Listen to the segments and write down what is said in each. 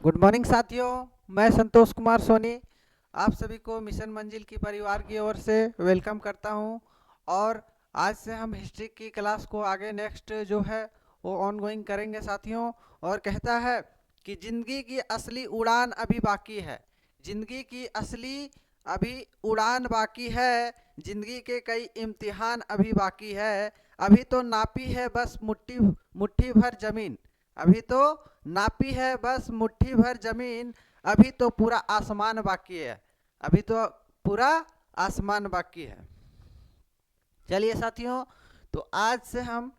Good morning साथियों। मैं संतोष कुमार सोनी आप सभी को मिशन मंजिल की परिवार की ओर से वेलकम करता हूं। और आज से हम हिस्ट्री की क्लास को आगे नेक्स्ट जो है वो ऑनगोइंग करेंगे साथियों। और कहता है कि ज़िंदगी की असली उड़ान अभी बाकी है। ज़िंदगी की असली अभी उड़ान बाकी है। ज़िंदगी के कई इम्तिहान अभी बाकी है। अभी तो नापी है बस मुट्ठी मुट्ठी भर ज़मीन। अभी तो नापी है बस मुट्ठी भर जमीन। अभी तो पूरा आसमान बाकी है। अभी तो पूरा आसमान बाकी है। चलिए साथियों, तो आज से हम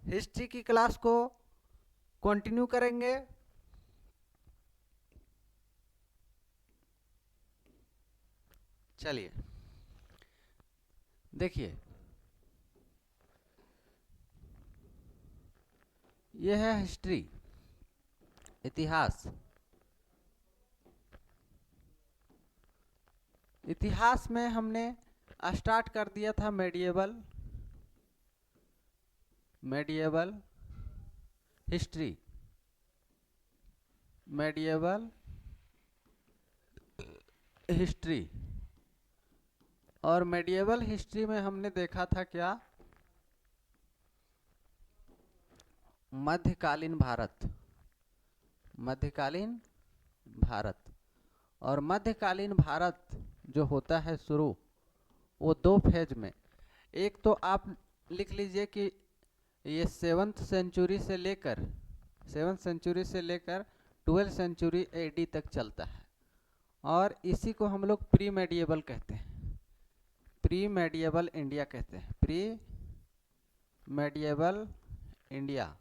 हिस्ट्री की क्लास को कंटिन्यू करेंगे। चलिए देखिए, यह है हिस्ट्री, इतिहास। इतिहास में हमने स्टार्ट कर दिया था medieval medieval history. Medieval history और मेडिएवल हिस्ट्री में हमने देखा था क्या? मध्यकालीन भारत। मध्यकालीन भारत। और मध्यकालीन भारत जो होता है शुरू, वो दो फेज में। एक तो आप लिख लीजिए कि ये सेवन्थ सेंचुरी से लेकर 12th सेंचुरी एडी तक चलता है। और इसी को हम लोग प्री मेडिएवल कहते हैं। प्री मेडिएवल इंडिया कहते हैं। प्री मेडिएवल इंडिया,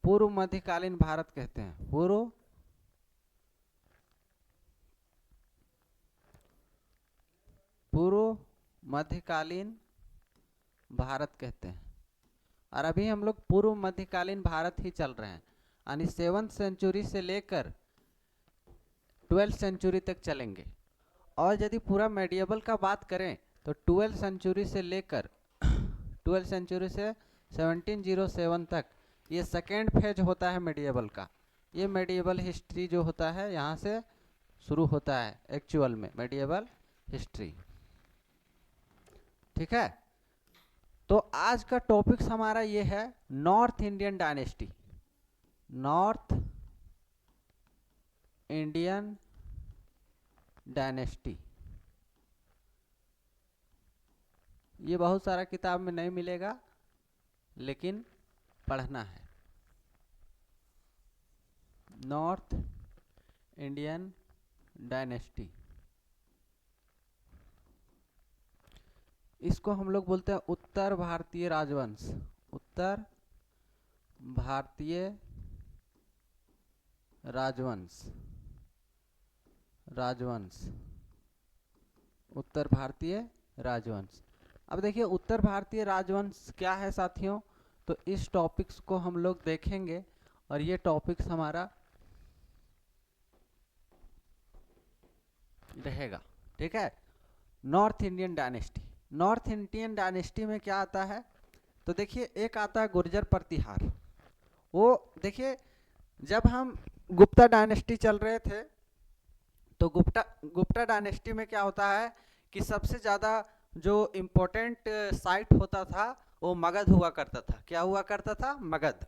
पूर्व मध्यकालीन भारत कहते हैं। पूर्व मध्यकालीन भारत कहते हैं। और अभी हम लोग पूर्व मध्यकालीन भारत ही चल रहे हैं, यानी 7th सेंचुरी से लेकर 12th सेंचुरी तक चलेंगे। और यदि पूरा मेडिएवल का बात करें तो 12th सेंचुरी से लेकर 12th सेंचुरी से 1707 तक ये सेकेंड फेज होता है मेडिएवल का। ये मेडिएवल हिस्ट्री जो होता है यहाँ से शुरू होता है एक्चुअल में मेडिएवल हिस्ट्री। ठीक है, तो आज का टॉपिक्स हमारा ये है north Indian dynasty. North Indian dynasty. ये बहुत सारा किताब में नहीं मिलेगा, लेकिन पढ़ना है। नॉर्थ इंडियन डायनेस्टी, इसको हम लोग बोलते हैं उत्तर भारतीय राजवंश। उत्तर भारतीय राजवंश। उत्तर भारतीय राजवंश। अब देखिए उत्तर भारतीय राजवंश क्या है साथियों, तो इस टॉपिक्स को हम लोग देखेंगे। और ये टॉपिक्स हमारा रहेगा। ठीक है, north Indian dynasty. North Indian dynasty में क्या आता है, तो देखिए एक आता है गुर्जर प्रतिहार। वो देखिए, जब हम गुप्ता डायनेस्टी चल रहे थे तो गुप्ता डायनेस्टी में क्या होता है कि सबसे ज़्यादा जो इम्पोर्टेंट साइट होता था वो मगध हुआ करता था। क्या हुआ करता था? मगध।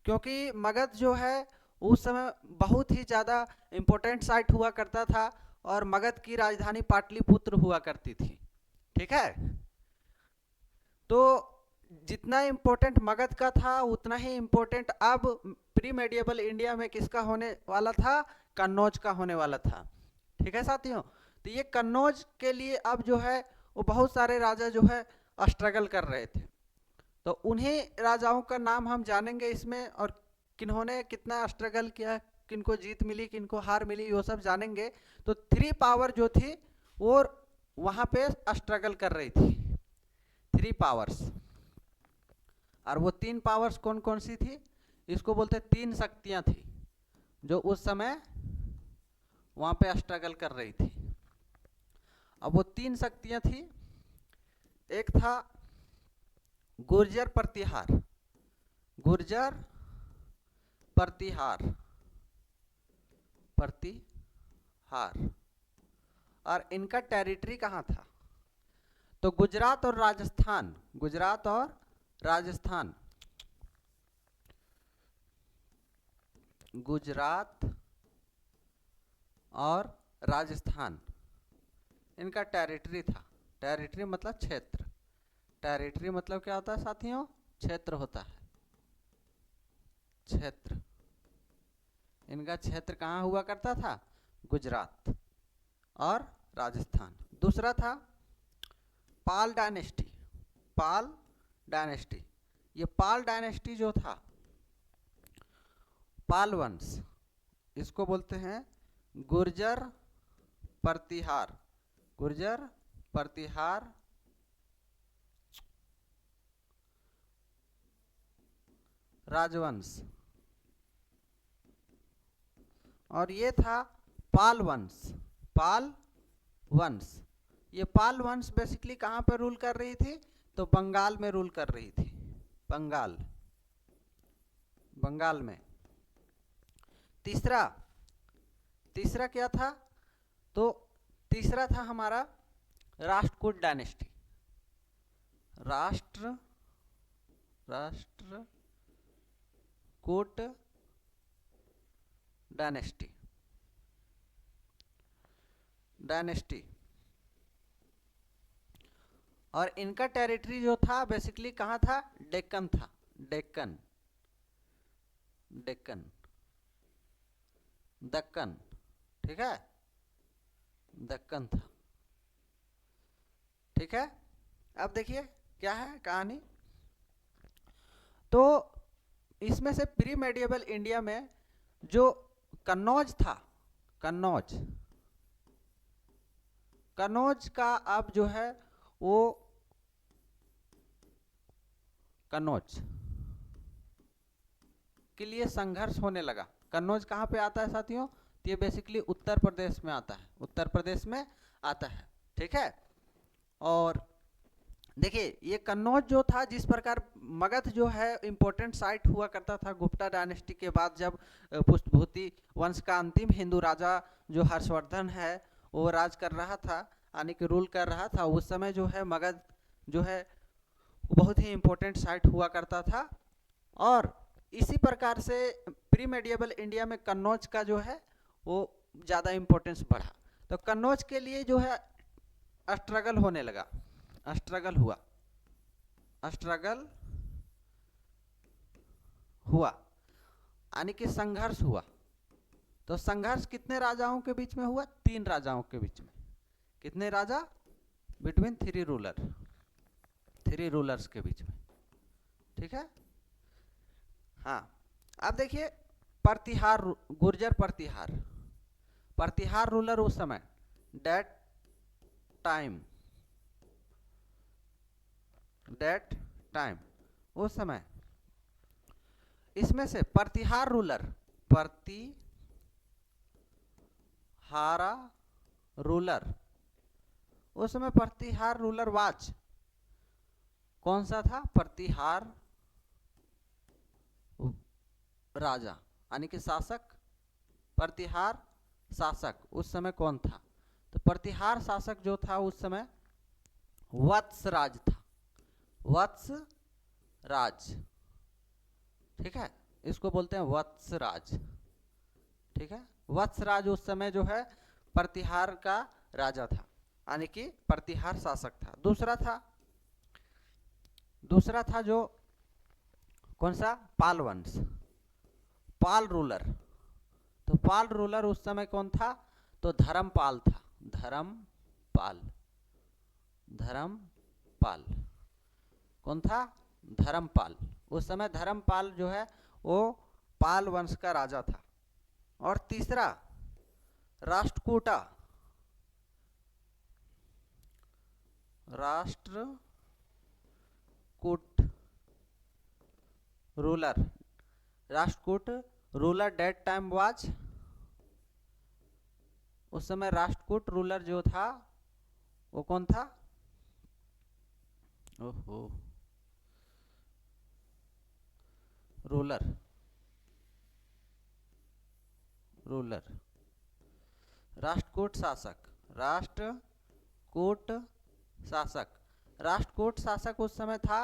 क्योंकि मगध जो है उस समय बहुत ही ज़्यादा इम्पोर्टेंट साइट हुआ करता था। और मगध की राजधानी पाटलिपुत्र हुआ करती थी। ठीक है, तो जितना इम्पोर्टेंट मगध का था उतना ही इम्पोर्टेंट अब प्री मेडिएवल इंडिया में किसका होने वाला था? कन्नौज का होने वाला था। ठीक है साथियों, तो ये कन्नौज के लिए अब जो है वो बहुत सारे राजा जो है स्ट्रगल कर रहे थे। तो उन्हीं राजाओं का नाम हम जानेंगे इसमें, और किन्होंने कितना स्ट्रगल किया, किनको जीत मिली किनको हार मिली, वो सब जानेंगे। तो 3 पावर जो थी वो वहाँ पे स्ट्रगल कर रही थी। 3 पावर्स। और वो 3 पावर्स कौन कौन सी थी? इसको बोलते 3 शक्तियाँ थी जो उस समय वहाँ पे स्ट्रगल कर रही थी। अब वो 3 शक्तियाँ थी, एक था गुर्जर प्रतिहार। गुर्जर प्रतिहार, प्रतिहार। और इनका टेरिटरी कहाँ था? तो गुजरात और राजस्थान, गुजरात और राजस्थान, गुजरात और राजस्थान इनका टेरिटरी था। टेरिटरी मतलब क्षेत्र। टेरिटरी मतलब क्या होता है साथियों? क्षेत्र होता है, क्षेत्र। इनका क्षेत्र कहाँ हुआ करता था? गुजरात और राजस्थान। दूसरा था पाल डायनेस्टी, पाल डायनेस्टी। ये पाल डायनेस्टी जो था, पाल वंश, इसको बोलते हैं गुर्जर प्रतिहार, गुर्जर प्रतिहार राजवंश। और ये था पाल वंश, पाल वंश। ये पाल वंश बेसिकली कहाँ पर रूल कर रही थी? तो बंगाल में रूल कर रही थी, बंगाल, बंगाल में। तीसरा, तीसरा क्या था? तो तीसरा था हमारा Rashtrakuta dynasty, Rashtrakuta dynasty, dynasty. और इनका टेरिटरी जो था बेसिकली कहाँ था? डेक्कन था, डेक्कन, डेक्कन, दक्कन, ठीक है, दक्कन था, ठीक है। अब देखिए क्या है कहानी। तो इसमें से प्री मेडिएवल इंडिया में जो कन्नौज था, कन्नौज, कन्नौज का अब जो है वो कन्नौज के लिए संघर्ष होने लगा। कन्नौज कहाँ पे आता है साथियों? तो ये बेसिकली उत्तर प्रदेश में आता है, उत्तर प्रदेश में आता है, ठीक है। और देखिए ये कन्नौज जो था, जिस प्रकार मगध जो है इंपॉर्टेंट साइट हुआ करता था गुप्ता डायनेस्टी के बाद, जब पुष्पभूति वंश का अंतिम हिंदू राजा जो हर्षवर्धन है वो राज कर रहा था, यानी कि रूल कर रहा था, उस समय जो है मगध जो है बहुत ही इंपॉर्टेंट साइट हुआ करता था। और इसी प्रकार से प्री मेडिएवल इंडिया में कन्नौज का जो है वो ज़्यादा इंपॉर्टेंस बढ़ा। तो कन्नौज के लिए जो है स्ट्रगल होने लगा, स्ट्रगल हुआ, स्ट्रगल हुआ, यानी कि संघर्ष हुआ। तो संघर्ष कितने राजाओं के बीच में हुआ? 3 राजाओं के बीच में। कितने राजा? बिटवीन 3 रूलर, 3 रूलर्स के बीच में, ठीक है। हाँ, अब देखिए प्रतिहार, गुर्जर प्रतिहार, प्रतिहार रूलर उस समय, डेट टाइम, डेट टाइम उस समय, इसमें से प्रतिहार रूलर, प्रतिहारा रूलर, उस समय प्रतिहार रूलर वाच कौन सा था? प्रतिहार राजा, यानी कि शासक, प्रतिहार शासक उस समय कौन था? तो प्रतिहार शासक जो था उस समय वत्सराज था, वत्सराज, ठीक है, इसको बोलते हैं वत्सराज, ठीक है। वत्सराज उस समय जो है प्रतिहार का राजा था, यानी कि प्रतिहार शासक था। दूसरा था जो कौन सा? पाल वंश, पाल रूलर। तो पाल रूलर उस समय कौन था? तो धर्मपाल था, धर्मपाल, धर्मपाल कौन था? धर्मपाल। उस समय धर्मपाल जो है वो पाल वंश का राजा था। और तीसरा Rashtrakuta, Rashtrakut ruler, Rashtrakut ruler that time was, उस समय राष्ट्रकूट रूलर जो था वो कौन था? ओहो, रूलर, रूलर, राष्ट्रकूट शासक, राष्ट्रकूट शासक, राष्ट्रकूट शासक उस समय था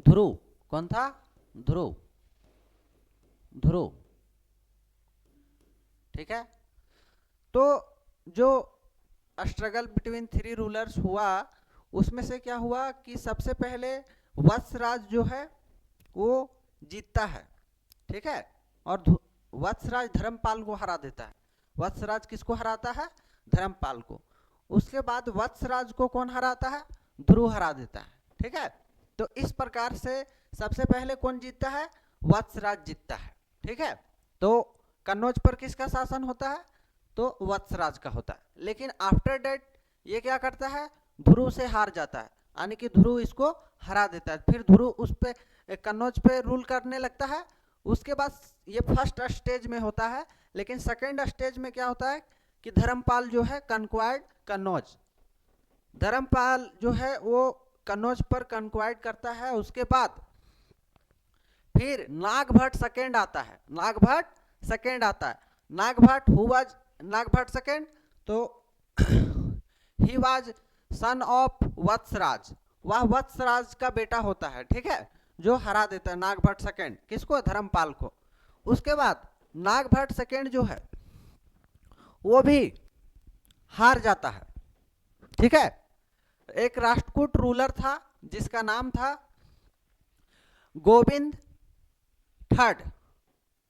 ध्रुव। कौन था? ध्रुव, ध्रुव। ठीक है। तो जो स्ट्रगल बिटवीन थ्री रूलर्स हुआ, उसमें से क्या हुआ कि सबसे पहले वत्सराज जो है वो जीतता है। ठीक है। और वत्सराज धर्मपाल को हरा देता है। वत्सराज किसको हराता है? धर्मपाल को। उसके बाद वत्सराज को कौन हराता है? ध्रुव हरा देता है। ठीक है। तो इस प्रकार से सबसे पहले कौन जीतता है? वत्सराज जीतता है। ठीक है। तो कन्नौज पर किसका शासन होता है? तो वत्सराज का होता है। लेकिन आफ्टर डेट ये क्या करता है? ध्रुव से हार जाता है, यानी कि ध्रुव इसको हरा देता है। फिर ध्रुव उस पे कन्नौज पे रूल करने लगता है। उसके बाद ये फर्स्ट स्टेज में होता है। लेकिन सेकेंड स्टेज में क्या होता है कि धर्मपाल जो है कन्क्वायर्ड कन्नौज, धर्मपाल जो है वो कन्नौज पर कन्क्वायर्ड करता है। उसके बाद फिर नागभट्ट सेकेंड आता है, नागभट्ट सेकेंड आता है। Nagbhatt who was Nagabhata second? तो he was son of Vatsraj, वह वत्सराज का बेटा होता है। ठीक है। जो हरा देता है नागभट्ट सेकेंड, किसको? धर्मपाल को। उसके बाद नागभट्ट सेकेंड जो है वो भी हार जाता है। ठीक है। एक राष्ट्रकूट रूलर था जिसका नाम था गोविंद थर्ड।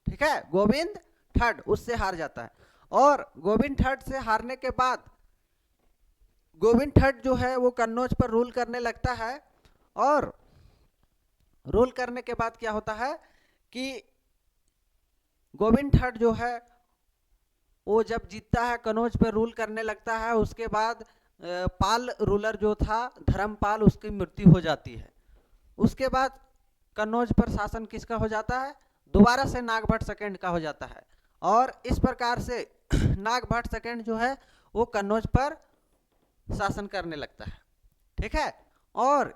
ठीक है। गोविंद थर्ड, उससे हार जाता है। और गोविंद थर्ड से हारने के बाद गोविंद थर्ड जो है वो कन्नौज पर रूल करने लगता है। और रूल करने के बाद क्या होता है कि गोविंद थर्ड जो है वो जब जीतता है, कन्नौज पर रूल करने लगता है। उसके बाद पाल रूलर जो था धर्मपाल, उसकी मृत्यु हो जाती है। उसके बाद कन्नौज पर शासन किसका हो जाता है? दोबारा से नागभट्ट सेकेंड का हो जाता है। और इस प्रकार से नागभट्ट सेकेंड जो है वो कन्नौज पर शासन करने लगता है। ठीक है। और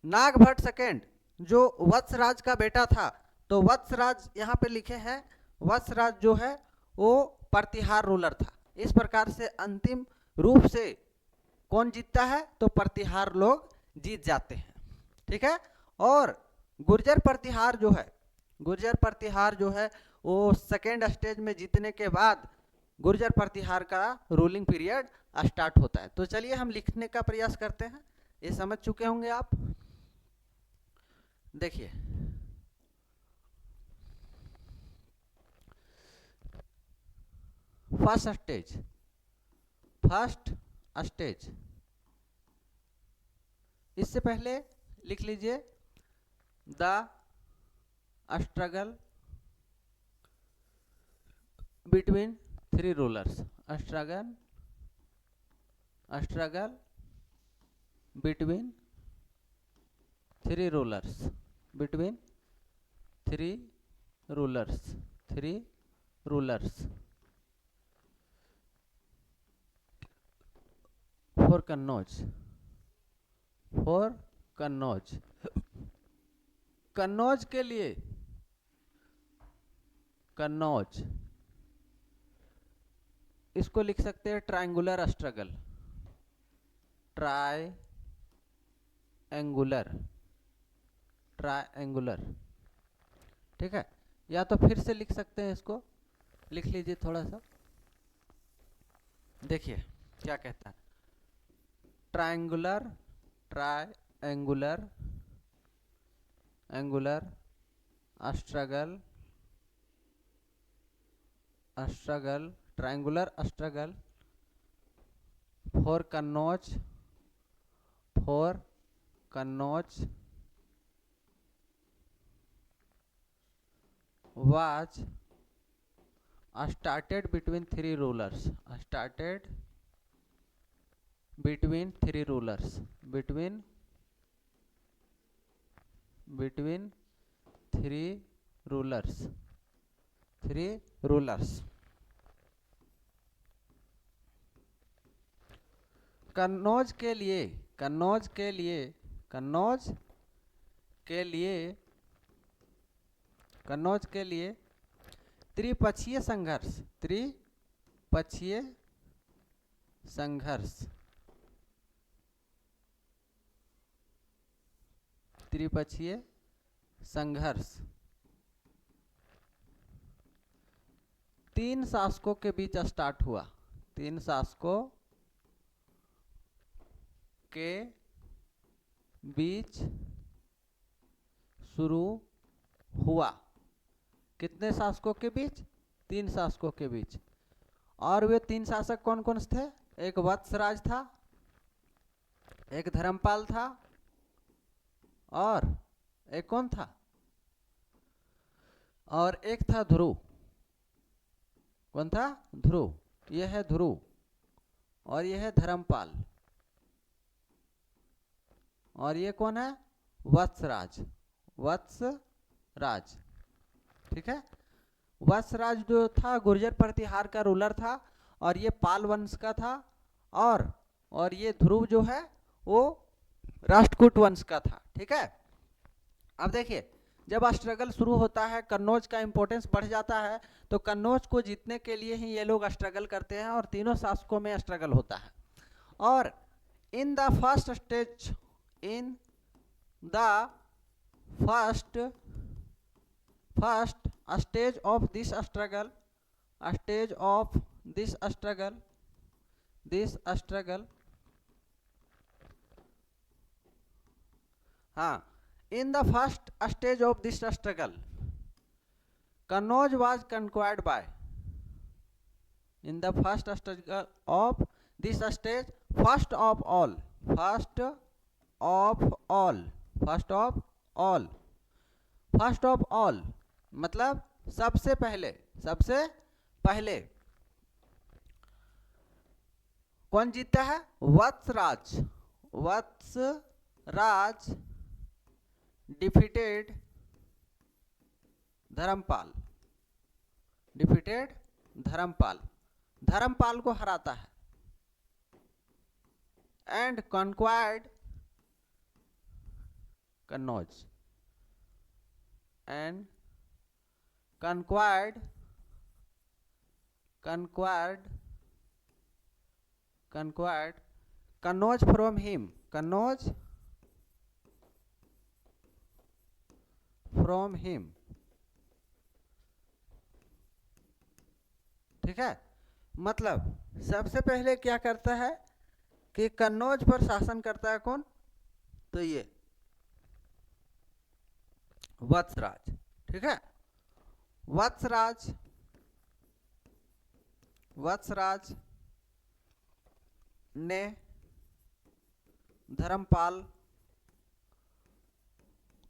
नागभट्ट सेकेंड जो वत्सराज का बेटा था, तो वत्सराज यहाँ पे लिखे हैं, वत्सराज जो है वो प्रतिहार रूलर था। इस प्रकार से अंतिम रूप से कौन जीतता है? तो प्रतिहार लोग जीत जाते हैं। ठीक है। और गुर्जर प्रतिहार जो है, गुर्जर प्रतिहार जो है वो सेकेंड स्टेज में जीतने के बाद गुर्जर प्रतिहार का रूलिंग पीरियड स्टार्ट होता है। तो चलिए हम लिखने का प्रयास करते हैं। ये समझ चुके होंगे आप। देखिए, फर्स्ट स्टेज, फर्स्ट स्टेज, इससे पहले लिख लीजिए the struggle between three rulers, struggle, struggle between three rulers, between three rulers, three rulers for Kannauj, for Kannauj, Kannauj के लिए, कन्नौज, इसको लिख सकते हैं triangular struggle, try angular, triangular. ठीक है। या तो फिर से लिख सकते हैं, इसको लिख लीजिए थोड़ा सा। देखिए क्या कहता है, triangular, triangular, angular struggle, struggle, triangular struggle for Kannauj, for Kannauj was started between three rulers, started between three rulers, between three rulers, three rulers। Kannauj के लिए, कन्नौज के लिए, कन्नौज के लिए कन्नौज के लिए त्रिपक्षीय संघर्ष, त्रिपक्षीय संघर्ष, त्रिपक्षीय संघर्ष 3 शासकों के बीच स्टार्ट हुआ, 3 शासकों के बीच शुरू हुआ। कितने शासकों के बीच? 3 शासकों के बीच। और वे 3 शासक कौन कौन से थे? एक वत्सराज था, एक धर्मपाल था, और एक कौन था? और एक था ध्रुव। कौन था? ध्रुव। यह है ध्रुव और यह है धर्मपाल, और ये कौन है? वत्सराज, वत्सराज। ठीक है, वत्सराज जो था गुर्जर प्रतिहार का रूलर था, और ये पाल वंश का था, और ये ध्रुव जो है वो राष्ट्रकूट वंश का था। ठीक है, अब देखिए जब स्ट्रगल शुरू होता है, कन्नौज का इंपॉर्टेंस बढ़ जाता है, तो कन्नौज को जीतने के लिए ही ये लोग स्ट्रगल करते हैं, और तीनों शासकों में स्ट्रगल होता है। और in the first stage, in the first stage of this struggle, stage of this struggle, हाँ, in the first stage of this struggle, Kannauj was conquered by, in the first struggle of this stage, first of all, मतलब सबसे पहले कौन जीतता है? Vatsaraj defeated Dharmpal, Dharmpal को हराता है, and conquered Kannauj, and conquered Kannauj from him, ठीक है, मतलब सबसे पहले क्या करता है कि कन्नौज पर शासन करता है कौन? तो ये वत्सराज। ठीक है, वत्सराज ने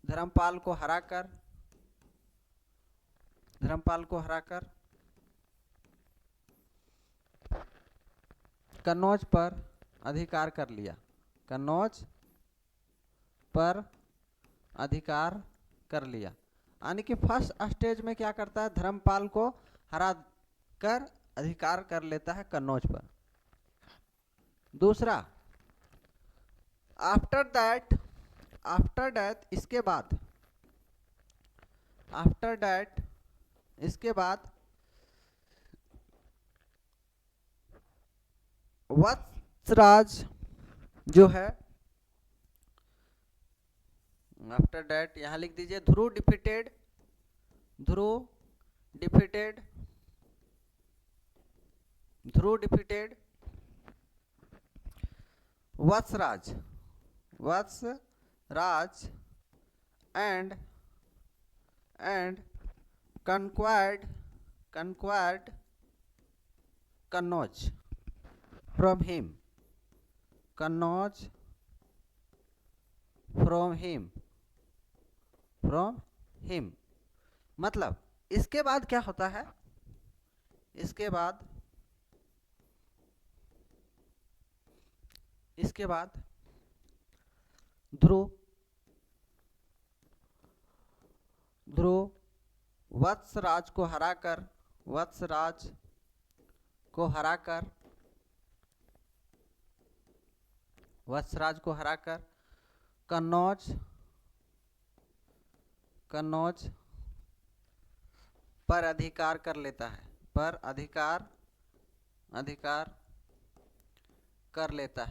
धर्मपाल को हराकर कन्नौज पर अधिकार कर लिया, यानी कि फर्स्ट स्टेज में क्या करता है? धर्मपाल को हरा कर अधिकार कर लेता है कन्नौज पर। दूसरा, आफ्टर दैट इसके बाद वत्सराज जो है, आफ्टर दैट यहां लिख दीजिए Dhruv defeated Vatsraj and conquered Kannauj from him, मतलब इसके बाद क्या होता है? इसके बाद ध्रुव वत्सराज को हराकर कन्नौज पर अधिकार कर लेता है, पर अधिकार कर लेता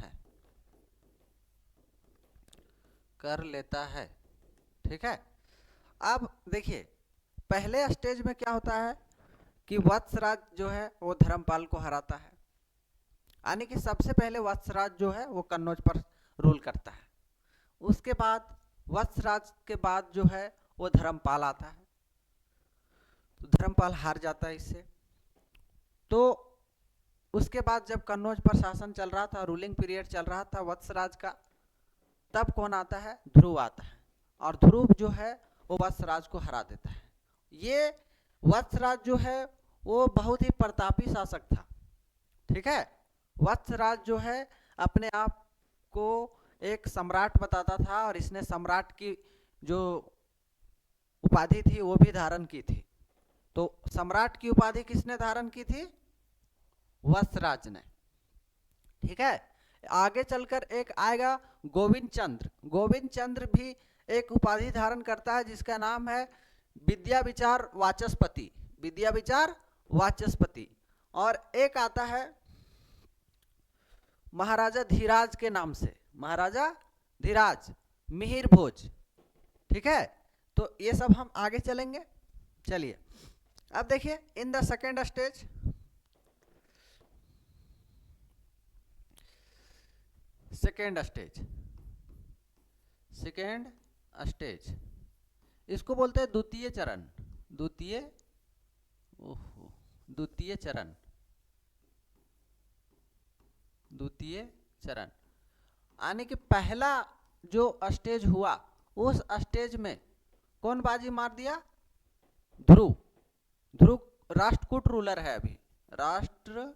है, ठीक है। अब देखिए पहले स्टेज में क्या होता है कि वत्सराज जो है वो धर्मपाल को हराता है, यानी कि सबसे पहले वत्सराज जो है वो कन्नौज पर रूल करता है। उसके बाद वत्सराज के बाद जो है वो धर्मपाल आता है, तो धर्मपाल हार जाता है इससे। तो उसके बाद जब कन्नौज पर शासन चल रहा था, रूलिंग पीरियड चल रहा था वत्सराज का, तब कौन आता है, ध्रुव आता है, और ध्रुव जो है वो वत्सराज को हरा देता है। ये वत्सराज जो है वो बहुत ही प्रतापी शासक था, ठीक है। वत्सराज जो है अपने आप को एक सम्राट बताता था, और इसने सम्राट की जो उपाधि थी वो भी धारण की थी। तो सम्राट की उपाधि किसने धारण की थी, वत्सराज ने, ठीक है। आगे चलकर एक आएगा गोविंद चंद्र। गोविंद चंद्र भी एक उपाधि धारण करता है जिसका नाम है विद्या विचार वाचस्पति, विद्या विचार वाचस्पति। और एक आता है महाराजा धीराज के नाम से, महाराजा धीराज, मिहिर भोज, ठीक है। तो ये सब हम आगे चलेंगे। चलिए अब देखिए in the second stage, second stage इसको बोलते हैं द्वितीय चरण, द्वितीय चरण, यानी कि पहला जो स्टेज हुआ उस स्टेज में कौन बाजी मार दिया, ध्रुव। ध्रुव राष्ट्रकूट रूलर है, अभी राष्ट्रकूट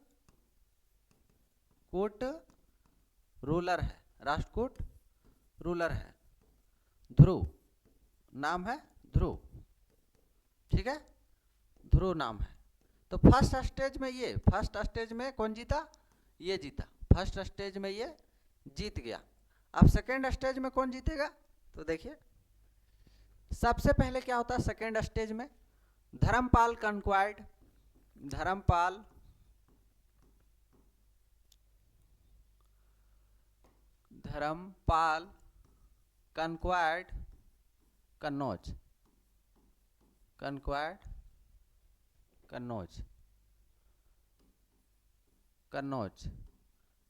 रूलर है, ध्रुव नाम है, ध्रुव, ठीक है, ध्रुव नाम है। तो फर्स्ट स्टेज में कौन जीता, ये जीता, फर्स्ट स्टेज में ये जीत गया। अब सेकेंड स्टेज में कौन जीतेगा, तो देखिए सबसे पहले क्या होता है सेकेंड स्टेज में, धर्मपाल कंक्वायर्ड, धर्मपाल कंक्वायर्ड कन्नौज,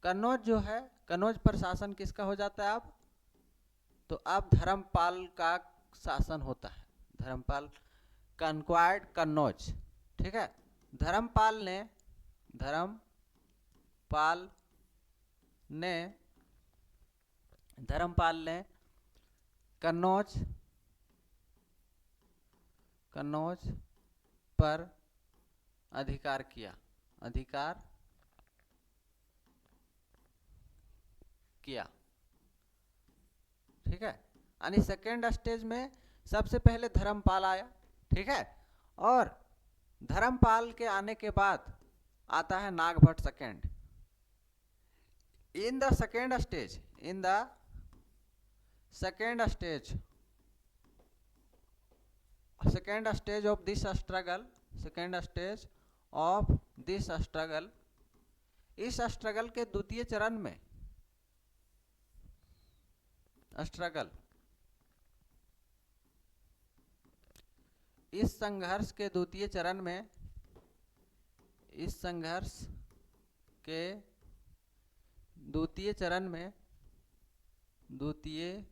कन्नौज जो है, कन्नौज पर शासन किसका हो जाता है अब, तो अब धर्मपाल का शासन होता है, धर्मपाल कंक्वायर्ड कन्नौज, ठीक है। धर्मपाल ने कन्नौज पर अधिकार किया, ठीक है। यानी सेकेंड स्टेज में सबसे पहले धर्मपाल आया, ठीक है। और धर्मपाल के आने के बाद आता है Nagbhat second. In the second stage of this struggle, इस स्ट्रगल के द्वितीय चरण में, इस संघर्ष के द्वितीय चरण में, द्वितीय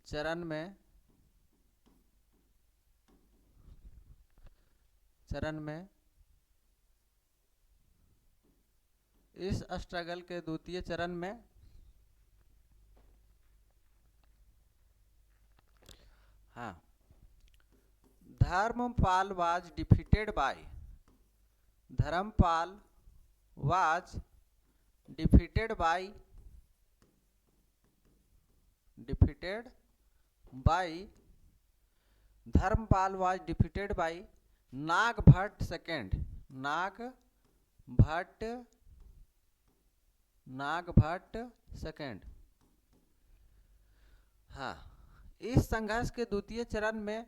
चरण में इस स्ट्रगल के द्वितीय चरण में हाँ, Dharmapal was defeated by Dharmapal was defeated by Dharmapal was defeated by Nagbhat second, Nagbhat second. हाँ, इस संघर्ष के द्वितीय चरण में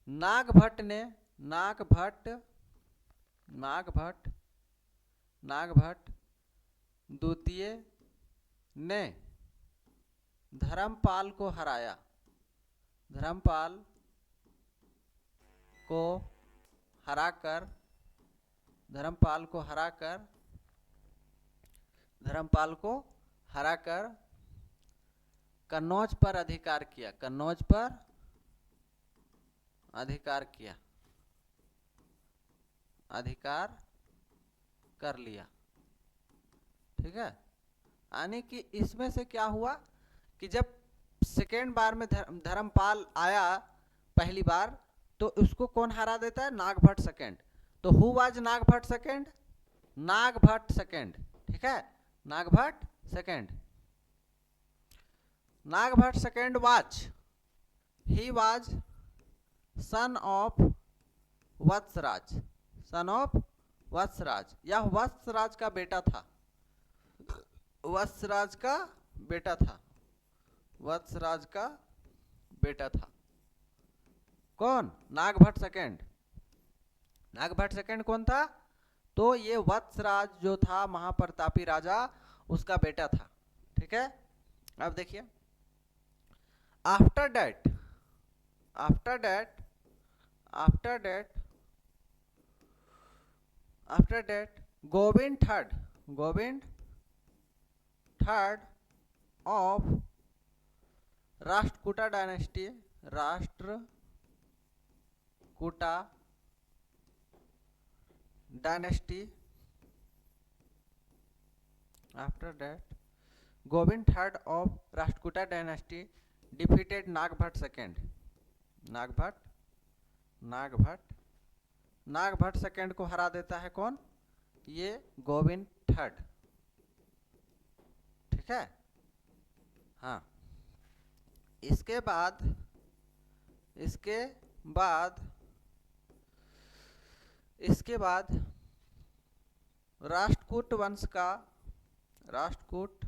नागभट्ट ने नागभट्ट नागभट्ट नागभट्ट द्वितीय ने धर्मपाल को हराया। धर्मपाल को हराकर धर्मपाल को हराकर धर्मपाल को हराकर कन्नौज पर अधिकार किया। कन्नौज पर अधिकार किया, अधिकार कर लिया। ठीक है, यानी कि इसमें से क्या हुआ कि जब सेकेंड बार में धर्मपाल आया पहली बार, तो उसको कौन हरा देता है? नागभट्ट सेकेंड। तो who was Nagabhata second? Nagbhat second. ठीक है, Nagbhat second. Nagbhat second was, he was son of Vatsraj. Son of Vatsraj, यह वत्सराज का बेटा था। वत्सराज का बेटा था। वत्सराज का बेटा था। कौन? नागभट्ट सेकेंड। नागभट्ट सेकेंड कौन था? तो ये वत्सराज जो था महाप्रतापी राजा, उसका बेटा था। ठीक है, अब देखिए, after that after that after that after that Govind third of Rashtrakuta dynasty, Rashtrakuta dynasty, after that Govind third of Rashtrakuta dynasty defeated Nagbhat second. Nagbhat second को हरा देता है कौन? ये गोविंद थर्ड। ठीक है, हाँ। इसके बाद राष्ट्रकूट वंश का राष्ट्रकूट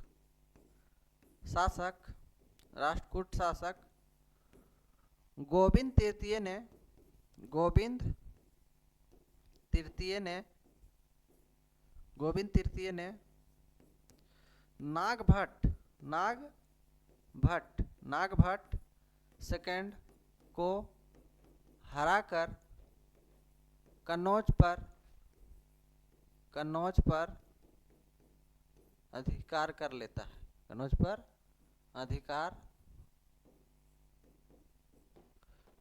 शासक गोविंद तृतीय ने नागभट्ट सेकेंड को हराकर कन्नौज पर अधिकार कर लेता है। कन्नौज पर अधिकार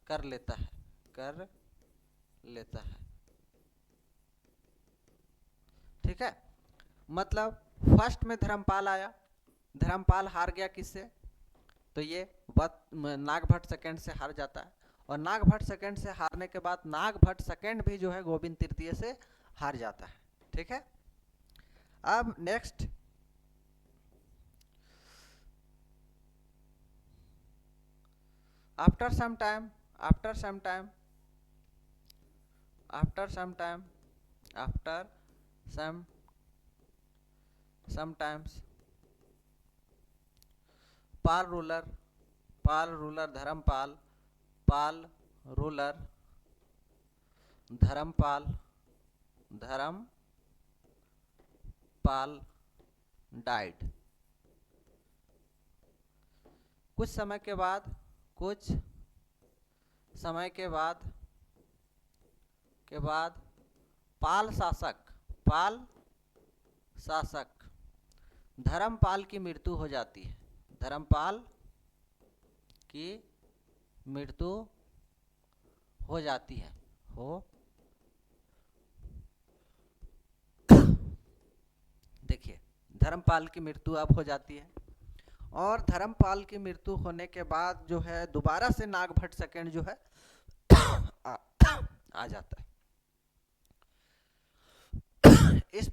कर लेता है। ठीक है, मतलब फर्स्ट में धर्मपाल आया, धर्मपाल हार गया किससे? तो ये नागभट्ट सेकेंड से हार जाता है, और नागभट्ट सेकेंड से हारने के बाद नागभट्ट सेकेंड भी जो है गोविंद तृतीय से हार जाता है। ठीक है, अब नेक्स्ट after some times पाल रूलर धर्मपाल डाइड। कुछ समय के बाद पाल शासक धर्मपाल की मृत्यु हो जाती है। धर्मपाल की मृत्यु हो जाती है। देखिए, धर्मपाल की मृत्यु अब हो जाती है, और धर्मपाल की मृत्यु होने के बाद जो है दोबारा से नागभट्ट सेकेंड जो है आ जाता है। इस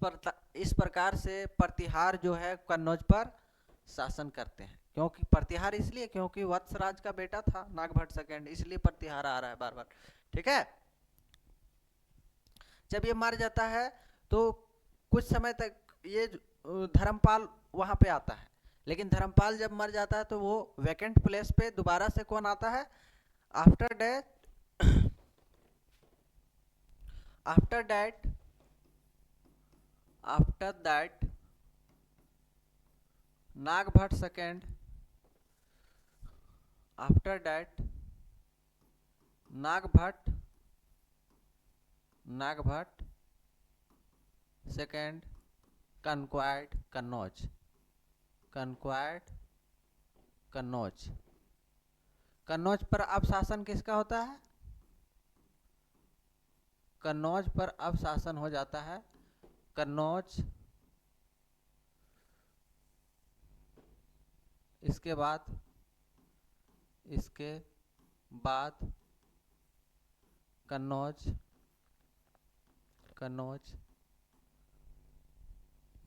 प्रकार से प्रतिहार जो है कन्नौज पर शासन करते हैं। क्योंकि प्रतिहार इसलिए क्योंकि वत्सराज का बेटा था नागभट्ट सेकेंड, इसलिए प्रतिहार आ रहा है बार बार। ठीक है, जब ये मर जाता है तो कुछ समय तक ये धर्मपाल वहां पे आता है, लेकिन धर्मपाल जब मर जाता है तो वो वैकेंट प्लेस पे दोबारा से कौन आता है? After death after that Nagabhata second, after that Nagabhata second conquered Kannauj. Kannauj पर अब शासन किसका होता है? कन्नौज पर अब शासन हो जाता है कन्नौज। इसके बाद कन्नौज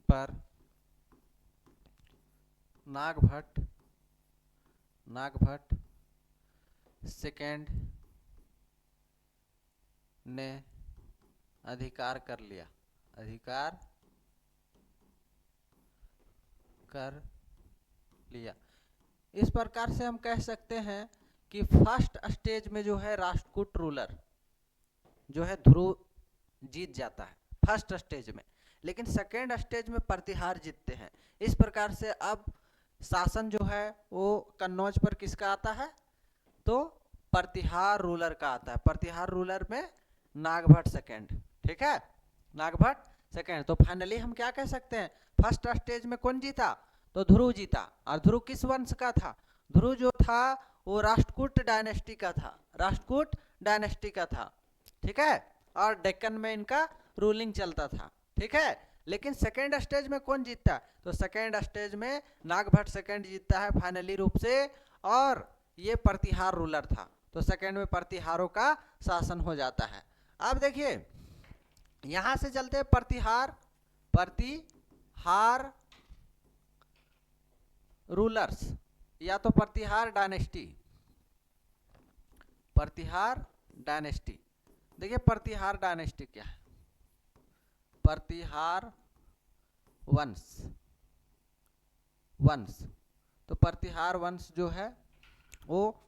पर नागभट्ट सेकेंड ने अधिकार कर लिया। इस प्रकार से हम कह सकते हैं कि फर्स्ट स्टेज में जो है राष्ट्रकूट रूलर जो है ध्रुव जीत जाता है फर्स्ट स्टेज में, लेकिन सेकेंड स्टेज में प्रतिहार जीतते हैं। इस प्रकार से अब शासन जो है वो कन्नौज पर किसका आता है? तो प्रतिहार रूलर का आता है। प्रतिहार रूलर में नागभट्ट सेकेंड, ठीक है, नागभट्ट सेकेंड। तो फाइनली हम क्या कह सकते हैं? फर्स्ट स्टेज में कौन जीता? तो ध्रुव जीता। और ध्रुव किस वंश का था? ध्रुव जो था वो राष्ट्रकूट डायनेस्टी का था, ठीक है, और डेक्कन में इनका रूलिंग चलता था, ठीक है। लेकिन सेकेंड स्टेज में कौन जीतता है? तो सेकेंड स्टेज में नागभट्ट सेकेंड जीतता है फाइनली रूप से, और ये प्रतिहार रूलर था। तो सेकेंड में प्रतिहारों का शासन हो जाता है। अब देखिए यहां से चलते हैं प्रतिहार रूलर्स या तो प्रतिहार डायनेस्टी। देखिए प्रतिहार डायनेस्टी क्या है? प्रतिहार वंश। तो प्रतिहार वंश जो है वो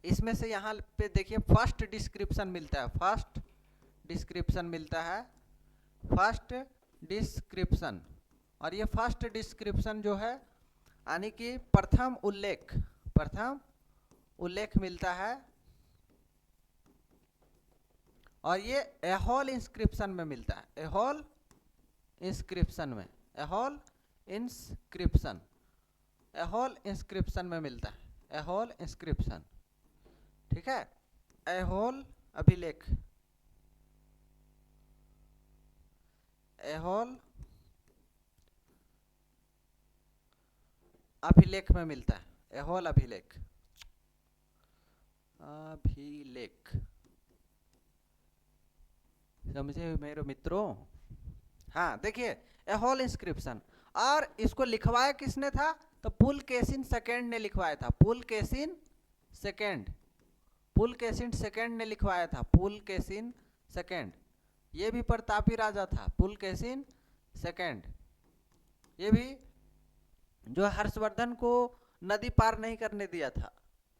इसमें से यहाँ पे देखिए फर्स्ट डिस्क्रिप्शन मिलता है, और ये फर्स्ट डिस्क्रिप्शन जो है यानी कि प्रथम उल्लेख मिलता है, और ये एहोल इंस्क्रिप्शन में मिलता है। एहोल इंस्क्रिप्शन में मिलता है। एहोल इंस्क्रिप्शन, ठीक है, एहोल अभिलेख में मिलता है। एहोल अभिलेख समझे मेरे मित्रों? हाँ देखिए एहोल इंस्क्रिप्शन, और इसको लिखवाया किसने था? तो पुलकेशिन सेकेंड ने लिखवाया था। पुलकेशिन सेकेंड ने लिखवाया था। पुलकेशिन सेकेंड, ये भी प्रतापी राजा था। पुलकेशिन सेकेंड, ये भी जो हर्षवर्धन को नदी पार नहीं करने दिया था,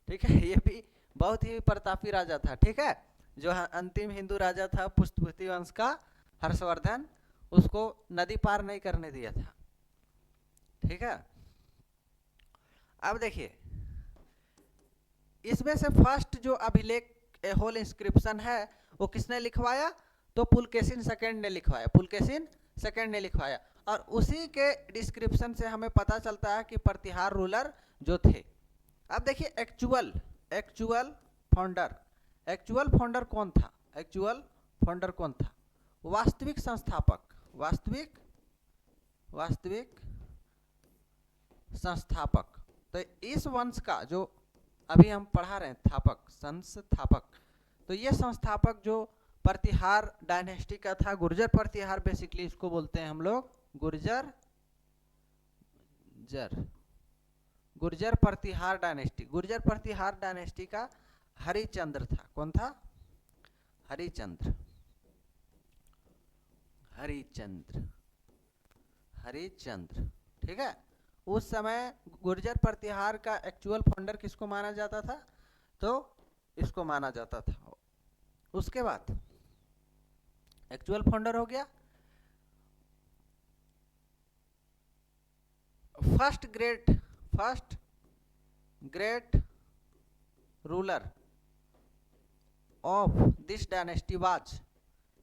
ठीक है, ये भी बहुत ही प्रतापी राजा था, ठीक है। जो अंतिम हिंदू राजा था पुष्पवती वंश का हर्षवर्धन, उसको नदी पार नहीं करने दिया था, ठीक है। अब देखिए इसमें से फर्स्ट जो अभिलेख एहोल इंस्क्रिप्शन है वो किसने लिखवाया? तो पुलकेशिन सेकेंड ने लिखवाया, और उसी के डिस्क्रिप्शन से हमें पता चलता है कि प्रतिहार रूलर जो थे। अब देखिए एक्चुअल फाउंडर कौन था? वास्तविक संस्थापक। तो इस वंश का जो अभी हम पढ़ा रहे हैं संस्थापक, तो ये संस्थापक जो प्रतिहार डायनेस्टी का था, गुर्जर प्रतिहार बेसिकली इसको बोलते हैं हम लोग, गुर्जर प्रतिहार डायनेस्टी का हरिचंद्र था। कौन था? हरिचंद्र, ठीक है। उस समय गुर्जर प्रतिहार का एक्चुअल फाउंडर किसको माना जाता था? तो इसको माना जाता था। उसके बाद एक्चुअल फाउंडर हो गया। First great ruler of this dynasty was,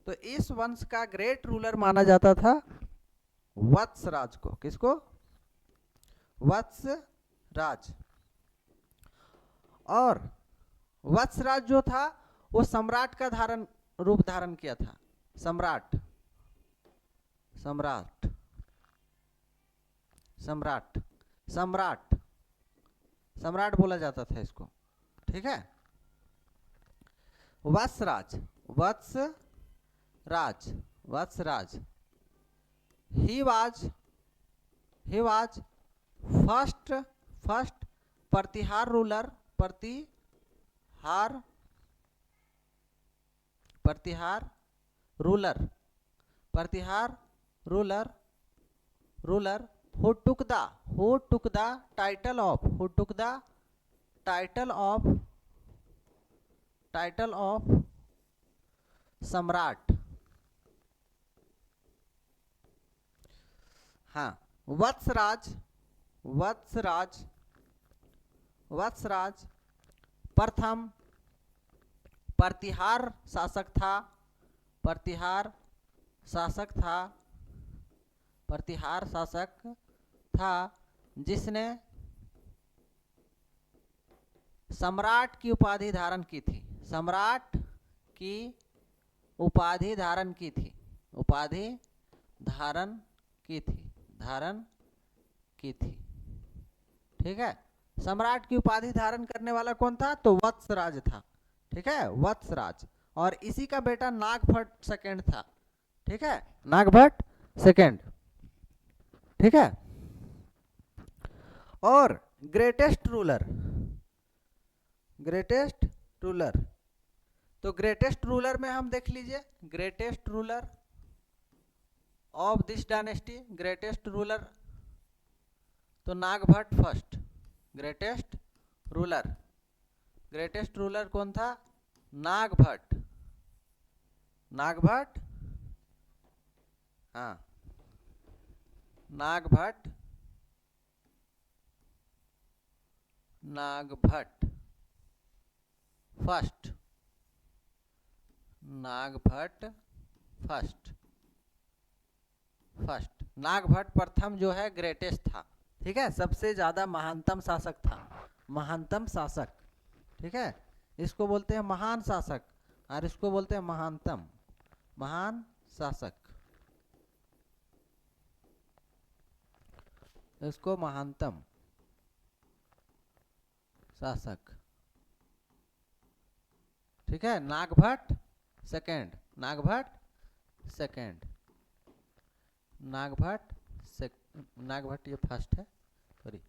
तो इस वंश का ग्रेट रूलर माना जाता था वत्सराज को। किसको? वत्सराज। और वत्सराज जो था वो सम्राट का रूप धारण किया था। सम्राट सम्राट सम्राट सम्राट सम्राट बोला जाता था इसको, ठीक है। Vatsraj he was first Pratihar ruler who took the title of सम्राट। हाँ, वत्सराज प्रथम प्रतिहार शासक था जिसने सम्राट की उपाधि धारण की थी। ठीक है। सम्राट की उपाधि धारण करने वाला कौन था? तो वत्सराज था, ठीक है, वत्सराज। और इसी का बेटा नागभट्ट सेकंड था, ठीक है, नागभट्ट सेकंड, ठीक है। और ग्रेटेस्ट रूलर, तो ग्रेटेस्ट रूलर में हम देख लीजिए, greatest ruler of this dynasty, greatest ruler तो नागभट्ट फर्स्ट। ग्रेटेस्ट रूलर कौन था? नागभट्ट। हाँ, नागभट्ट फर्स्ट। नागभट्ट प्रथम जो है ग्रेटेस्ट था, ठीक है, सबसे ज्यादा महानतम शासक था, ठीक है। इसको बोलते हैं महान शासक और इसको बोलते हैं महान शासक, इसको महानतम शासक, ठीक है। नागभट्ट सेकंड, नागभट्ट ये फर्स्ट है, सॉरी,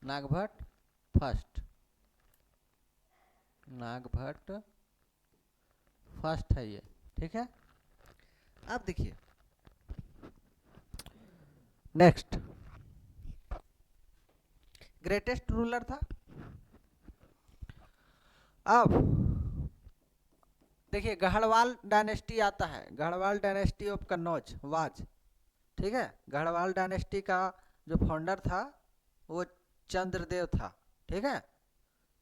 नागभट्ट फर्स्ट है ये, ठीक है। अब देखिए नेक्स्ट, ग्रेटेस्ट रूलर था। अब देखिए गढ़वाल डायनेस्टी आता है, Garhwal dynasty of Kannauj was, ठीक है। गढ़वाल डायनेस्टी का जो फाउंडर था वो चंद्रदेव था, ठीक है,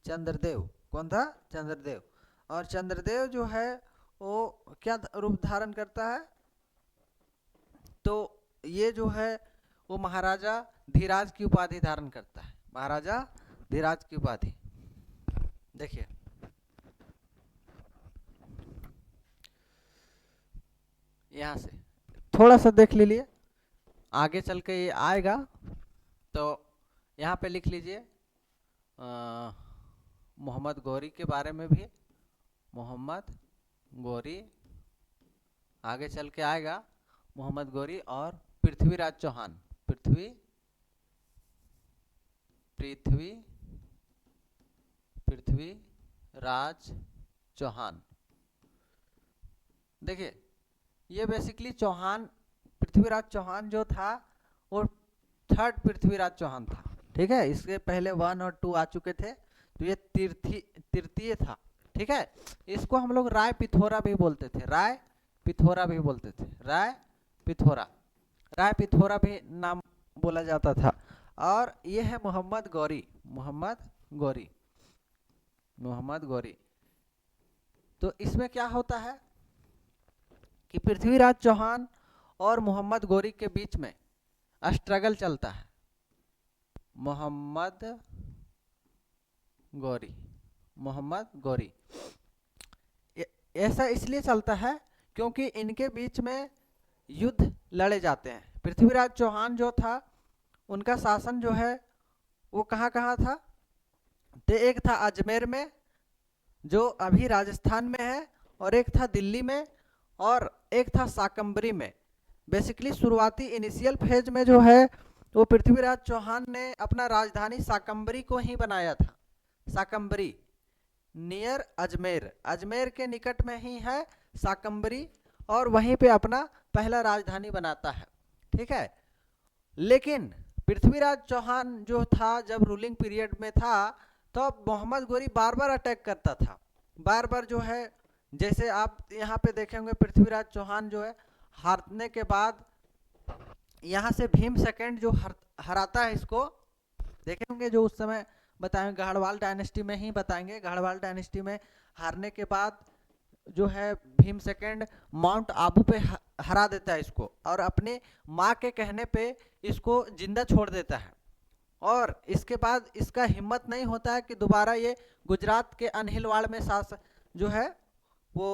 चंद्रदेव। कौन था? चंद्रदेव। और चंद्रदेव जो है वो क्या रूप धारण करता है? तो ये जो है वो महाराजा धीराज की उपाधि धारण करता है, महाराजा धीराज की उपाधि। देखिए यहां से थोड़ा सा देख लीजिए, आगे चल के ये आएगा, तो यहाँ पे लिख लीजिए मोहम्मद गौरी के बारे में भी, मोहम्मद गौरी आगे चल के आएगा, मोहम्मद गौरी और पृथ्वीराज चौहान, पृथ्वीराज चौहान। देखिए ये बेसिकली पृथ्वीराज चौहान जो था वो थर्ड पृथ्वीराज चौहान था, ठीक है। इसके पहले 1 और 2 आ चुके थे, तो ये तृतीय था, ठीक है। इसको हम लोग राय पिथौरा भी बोलते थे, राय पिथोरा भी बोलते थे, राय पिथोरा, राय पिथोरा भी नाम बोला जाता था। और ये है मोहम्मद गौरी, मोहम्मद गौरी, मोहम्मद गौरी। तो इसमें क्या होता है कि पृथ्वीराज चौहान और मोहम्मद गौरी के बीच में स्ट्रगल चलता है। मोहम्मद गौरी, मोहम्मद गौरी, ऐसा इसलिए चलता है क्योंकि इनके बीच में युद्ध लड़े जाते हैं। पृथ्वीराज चौहान जो था उनका शासन जो है वो कहाँ कहाँ था, तो एक था अजमेर में जो अभी राजस्थान में है, और एक था दिल्ली में, और एक था साकंबरी में। बेसिकली शुरुआती इनिशियल फेज में जो है वो पृथ्वीराज चौहान ने अपना राजधानी साकंबरी को ही बनाया था। साकंबरी नियर अजमेर, अजमेर के निकट में ही है साकंबरी, और वहीं पे अपना पहला राजधानी बनाता है। ठीक है, लेकिन पृथ्वीराज चौहान जो था जब रूलिंग पीरियड में था तो मोहम्मद गौरी बार बार अटैक करता था, बार बार जो है, जैसे आप यहाँ पे देखेंगे पृथ्वीराज चौहान जो है हारने के बाद यहाँ से भीम सेकंड जो हराता है इसको, देखेंगे जो उस समय बताएंगे, गढ़वाल डायनेस्टी में ही बताएंगे। गढ़वाल डायनेस्टी में हारने के बाद जो है भीम सेकंड माउंट आबू पे हरा देता है इसको, और अपने माँ के कहने पे इसको जिंदा छोड़ देता है। और इसके बाद इसका हिम्मत नहीं होता है कि दोबारा ये गुजरात के अनहिलवाड़ में जो है वो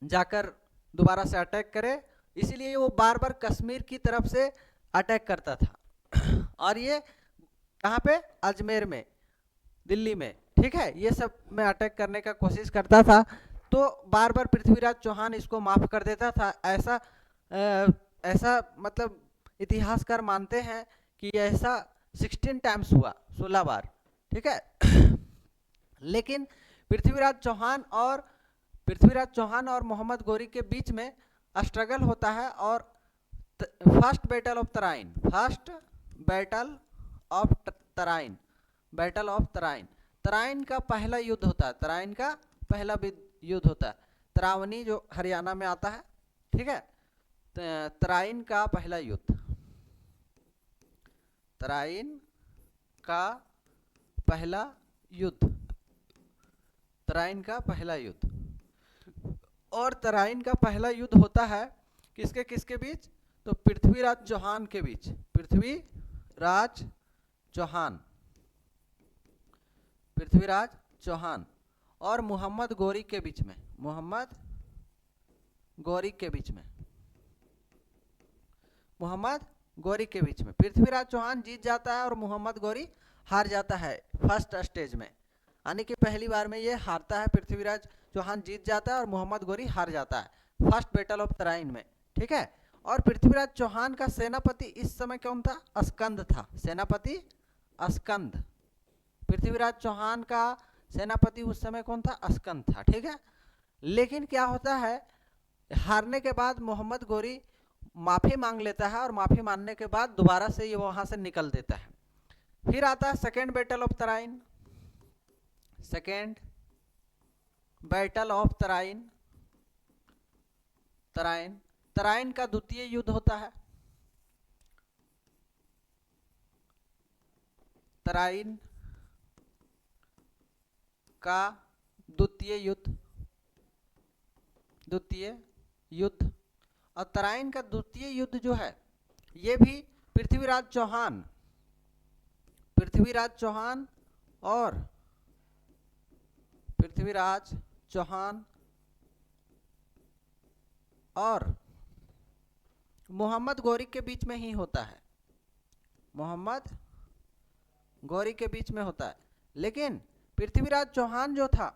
जाकर दोबारा से अटैक करे, इसीलिए वो बार बार कश्मीर की तरफ से अटैक करता था। और ये कहाँ पे, अजमेर में, दिल्ली में, ठीक है, ये सब में अटैक करने का कोशिश करता था। तो बार बार पृथ्वीराज चौहान इसको माफ कर देता था। ऐसा मतलब इतिहासकार मानते हैं कि ऐसा 16 टाइम्स हुआ, 16 बार। ठीक है, लेकिन पृथ्वीराज चौहान और मोहम्मद गौरी के बीच में स्ट्रगल होता है। और first battle of Tarain, first battle of Tarain, battle of Tarain, Tarain का पहला युद्ध होता है, तराइन का पहला युद्ध होता है, तरावनी जो हरियाणा में आता है। ठीक है, तराइन का पहला युद्ध, तराइन का पहला युद्ध, तराइन का पहला युद्ध। और तराइन का पहला युद्ध होता है किसके किसके बीच, तो पृथ्वीराज चौहान के बीच, पृथ्वीराज चौहान और मोहम्मद गौरी के बीच में, मोहम्मद गौरी के बीच में, मोहम्मद गौरी के बीच में पृथ्वीराज चौहान जीत जाता है और मोहम्मद गौरी हार जाता है फर्स्ट स्टेज में। यानी कि पहली बार में ये हारता है, पृथ्वीराज चौहान जीत जाता है और मोहम्मद गौरी हार जाता है फर्स्ट बैटल ऑफ तराइन में। ठीक है, और पृथ्वीराज चौहान का सेनापति इस समय कौन था, अस्कंद था, सेनापति अस्कंद। पृथ्वीराज चौहान का सेनापति उस समय कौन था, अस्कंद था। ठीक है, लेकिन क्या होता है, हारने के बाद मोहम्मद गौरी माफी मांग लेता है, और माफी मांगने के बाद दोबारा से ये वहां से निकल देता है। फिर आता है second battle of Tarain, second battle of Tarain, Tarain का द्वितीय युद्ध होता है, तराइन का द्वितीय युद्ध। और तराइन का द्वितीय युद्ध जो है ये भी पृथ्वीराज चौहान और मोहम्मद गौरी के बीच में ही होता है, मोहम्मद गौरी के बीच में होता है। लेकिन पृथ्वीराज चौहान जो था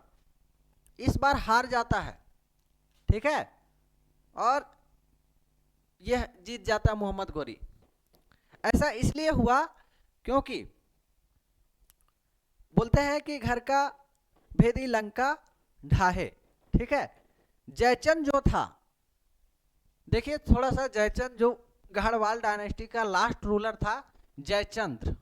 इस बार हार जाता है। ठीक है, और यह जीत जाता है मोहम्मद गौरी। ऐसा इसलिए हुआ क्योंकि बोलते हैं कि घर का भेदी लंका ढाहे। ठीक है, जयचंद जो था, देखिए थोड़ा सा, जयचंद जो गढ़वाल डायनेस्टी का लास्ट रूलर था, जयचंद्र,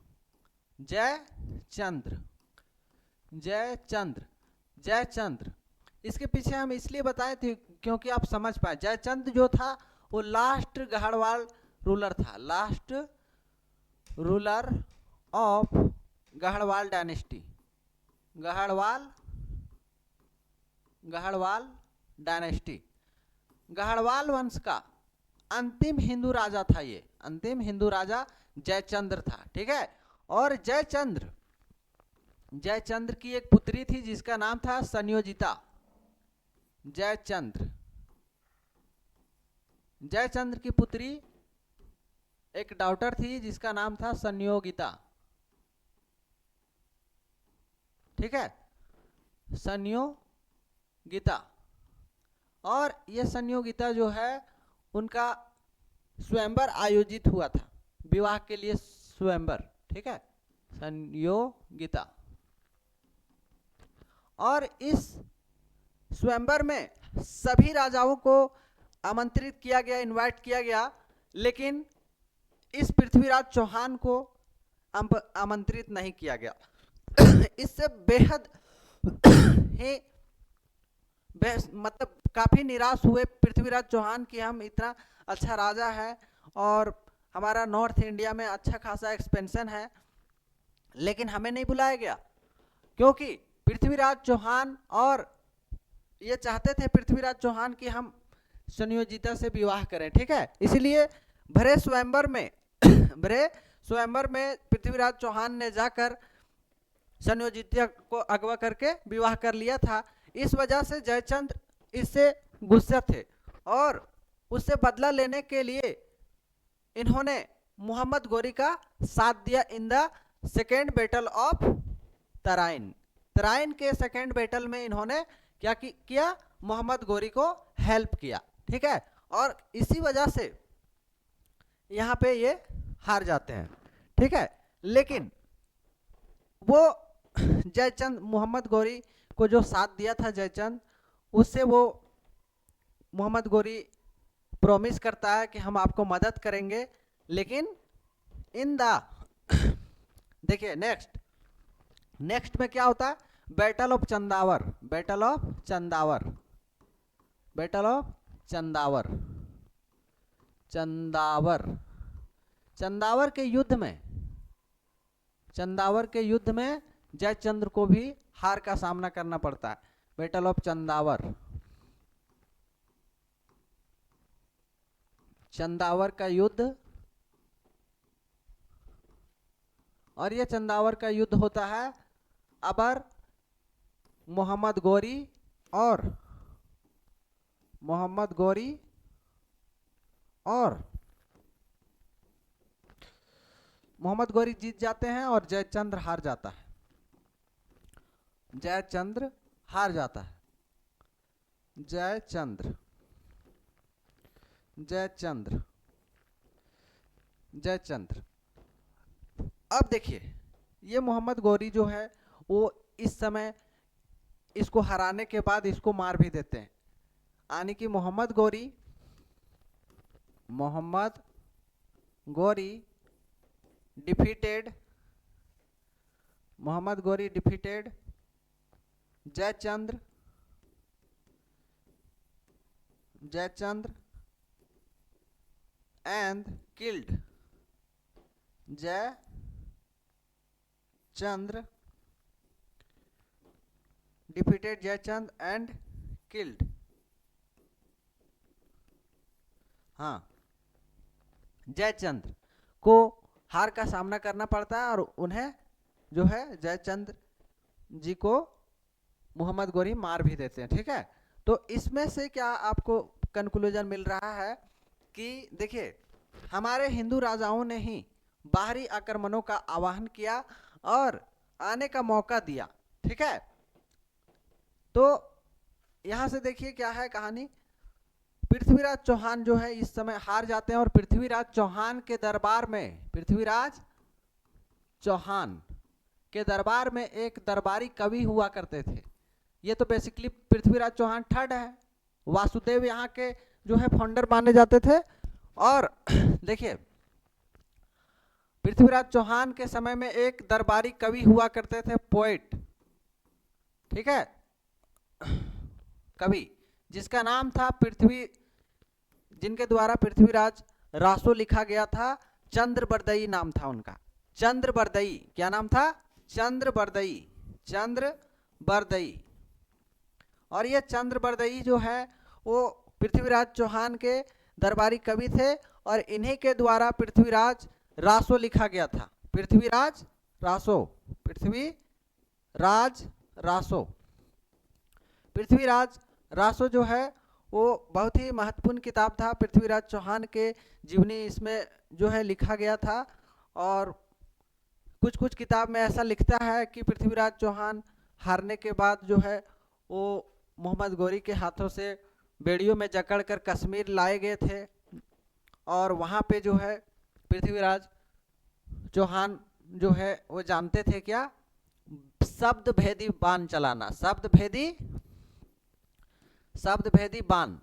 इसके पीछे हम इसलिए बताए थे क्योंकि आप समझ पाए जयचंद जो था वो लास्ट गढ़वाल रूलर था, last ruler of Garhwal dynasty, Garhwal dynasty, Garhwal वंश का अंतिम हिंदू राजा था ये, अंतिम हिंदू राजा जयचंद्र था। ठीक है, और जयचंद्र की एक पुत्री थी जिसका नाम था संयोजिता। जयचंद्र की पुत्री एक डॉटर थी जिसका नाम था संयोगिता। ठीक है, संयोगिता। और ये संयोगिता जो है उनका स्वयंवर आयोजित हुआ था, विवाह के लिए स्वयंवर। ठीक है, संयोगिता। और इस स्वयंवर में सभी राजाओं को आमंत्रित किया गया, इनवाइट किया गया, लेकिन इस पृथ्वीराज चौहान को आमंत्रित नहीं किया गया। इससे बेहद ही मतलब काफी निराश हुए पृथ्वीराज चौहान कि हम इतना अच्छा राजा है और हमारा नॉर्थ इंडिया में अच्छा खासा एक्सपेंशन है, लेकिन हमें नहीं बुलाया गया। क्योंकि पृथ्वीराज चौहान और ये चाहते थे पृथ्वीराज चौहान कि हम संयोजिता से विवाह करें। ठीक है, इसलिए भरे स्वयंवर में पृथ्वीराज चौहान ने जाकर संयोजिता को अगवा करके विवाह कर लिया था। इस वजह से जयचंद्र इससे गुस्से थे और उससे बदला लेने के लिए इन्होंने मोहम्मद गोरी का साथ दिया in the second battle of Tarain. Tarain के सेकेंड बैटल में इन्होंने क्या किया, मोहम्मद गोरी को हेल्प किया। ठीक है, और इसी वजह से यहाँ पे ये हार जाते हैं। ठीक है, लेकिन वो जयचंद मोहम्मद गोरी को जो साथ दिया था जयचंद, उससे वो मोहम्मद गोरी प्रॉमिस करता है कि हम आपको मदद करेंगे, लेकिन इन द देखिए नेक्स्ट में क्या होता है, बैटल ऑफ चंदावर। चंदावर के युद्ध में जयचंद्र को भी हार का सामना करना पड़ता है। बैटल ऑफ चंदावर का युद्ध, और ये चंदावर का युद्ध होता है अबर मोहम्मद गोरी जीत जाते हैं और जयचंद्र हार जाता है। जयचंद्र अब देखिए ये मोहम्मद गोरी जो है वो इस समय इसको हराने के बाद इसको मार भी देते हैं, यानी कि Mohammad Ghori defeated Jayachandra and killed defeated Jaichand and killed. हाँ, जयचंद्र को हार का सामना करना पड़ता है और उन्हें जो है जयचंद्र जी को मोहम्मद गोरी मार भी देते हैं। ठीक है, तो इसमें से क्या आपको कंक्लूजन मिल रहा है कि देखिए हमारे हिंदू राजाओं ने ही बाहरी आक्रमणों का आह्वान किया और आने का मौका दिया। ठीक है, तो यहां से देखिए क्या है कहानी, पृथ्वीराज चौहान जो है इस समय हार जाते हैं और पृथ्वीराज चौहान के दरबार में एक दरबारी कवि हुआ करते थे। ये तो बेसिकली पृथ्वीराज चौहान थर्ड है, वासुदेव यहाँ के जो है फाउंडर माने जाते थे। और देखिए पृथ्वीराज चौहान के समय में एक दरबारी कवि हुआ करते थे, पोएट। ठीक है, कवि जिसका नाम था पृथ्वी, जिनके द्वारा पृथ्वीराज रासो लिखा गया था, चंद्रबरदई नाम था उनका। चंद्रबरदई, क्या नाम था? चंद्रबरदई, चंद्रबरदई। और ये चंद्रबरदई जो है वो पृथ्वीराज चौहान के दरबारी कवि थे और इन्हीं के द्वारा पृथ्वीराज रासो लिखा गया था। पृथ्वीराज रासो, पृथ्वीराज रासो। पृथ्वीराज रासो जो है वो बहुत ही महत्वपूर्ण किताब था, पृथ्वीराज चौहान के जीवनी इसमें जो है लिखा गया था। और कुछ कुछ किताब में ऐसा लिखता है कि पृथ्वीराज चौहान हारने के बाद जो है वो मोहम्मद गौरी के हाथों से बेड़ियों में जकड़कर कश्मीर लाए गए थे और वहाँ पे जो है पृथ्वीराज चौहान जो है वो जानते थे क्या? शब्द भेदी बाण चलाना, शब्द भेदी बाण।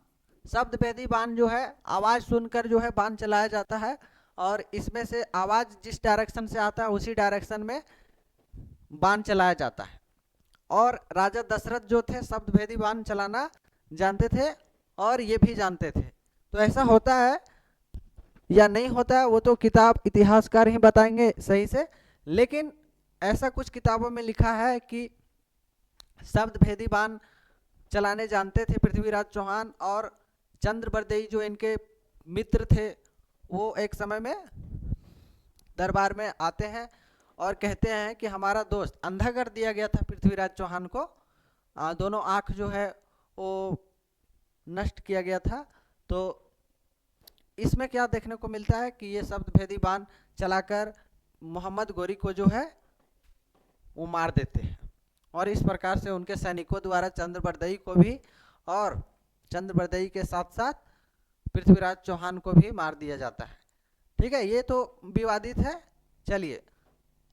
शब्द भेदी बाण जो है आवाज सुनकर जो है बाण चलाया जाता है और इसमें से आवाज जिस डायरेक्शन से आता है उसी डायरेक्शन में बाण चलाया जाता है। और राजा दशरथ जो थे शब्द भेदी बाण चलाना जानते थे और ये भी जानते थे। तो ऐसा होता है या नहीं होता है वो तो किताब इतिहासकार ही बताएंगे सही से, लेकिन ऐसा कुछ किताबों में लिखा है कि शब्द भेदी बाण चलाने जानते थे पृथ्वीराज चौहान। और चंद्रबरदई जो इनके मित्र थे वो एक समय में दरबार में आते हैं और कहते हैं कि हमारा दोस्त अंधा कर दिया गया था पृथ्वीराज चौहान को, दोनों आँख जो है वो नष्ट किया गया था। तो इसमें क्या देखने को मिलता है कि ये शब्द भेदी बाण चलाकर मोहम्मद गौरी को जो है वो मार देते हैं और इस प्रकार से उनके सैनिकों द्वारा चंद्रबरदई को भी और चंद्रबरदई के साथ साथ पृथ्वीराज चौहान को भी मार दिया जाता है। ठीक है, ये तो विवादित है। चलिए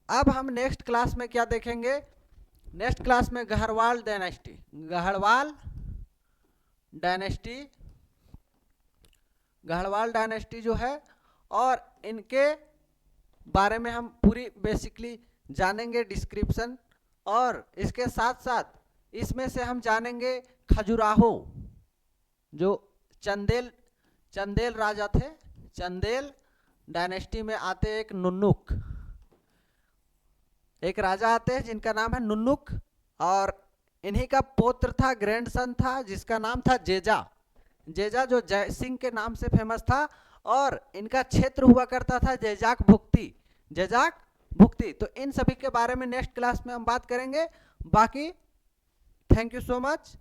अब हम नेक्स्ट क्लास में क्या देखेंगे? नेक्स्ट क्लास में Gaharwal dynasty, Gaharwal dynasty, Gaharwal dynasty जो है और इनके बारे में हम पूरी बेसिकली जानेंगे डिस्क्रिप्शन। और इसके साथ साथ इसमें से हम जानेंगे खजुराहो, जो चंदेल राजा थे, चंदेल डायनेस्टी में आते एक नुन्नुक, एक राजा आते हैं जिनका नाम है नुन्नुक और इन्हीं का पुत्र था, ग्रैंडसन था, जिसका नाम था जेजा। जेजा जो जय सिंह के नाम से फेमस था और इनका क्षेत्र हुआ करता था जैजाक भुक्ति, जैजाक भुक्ति। तो इन सभी के बारे में नेक्स्ट क्लास में हम बात करेंगे। बाकी थैंक यू सो मच।